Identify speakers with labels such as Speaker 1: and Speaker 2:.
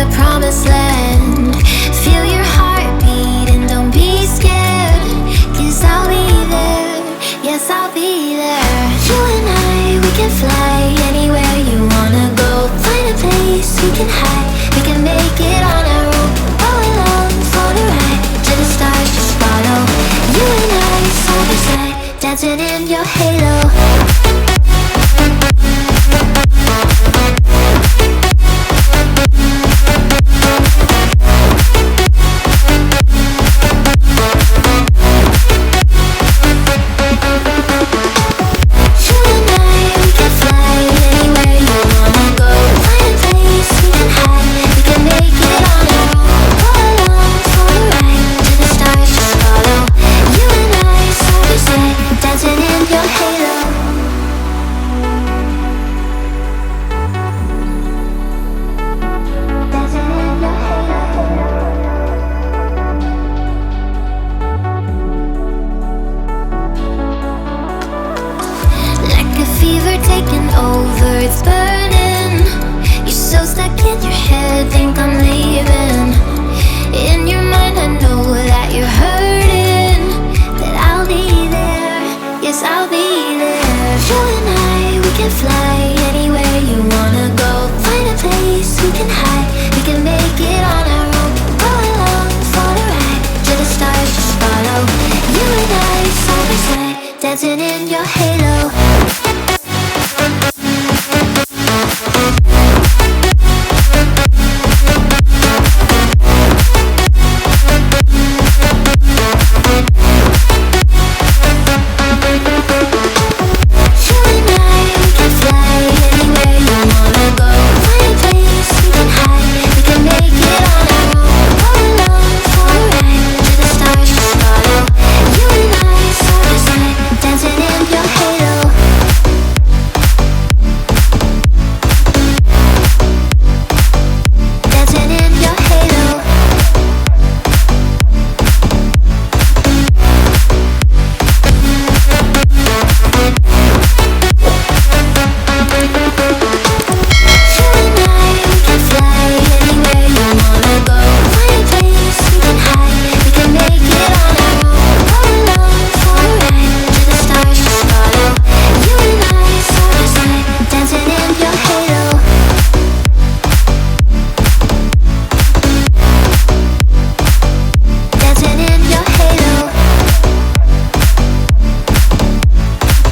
Speaker 1: the promised land. Feel your heartbeat and don't be scared, 'cause I'll be there, yes I'll be there. You and I, we can fly anywhere you wanna go. Find a place we can hide, we can make it on our own. All along for the ride, to the stars just follow. You and I, side by side, dancing in your halo. Taking over, it's burning. You're so stuck in your head, think I'm leaving. In your mind I know that you're hurting, that I'll be there, yes I'll be there. You and I, we can fly anywhere you wanna go. Find a place we can hide, we can make it on our own. Go along for the ride, to the stars just follow. You and I, side by side, dancing in your halo.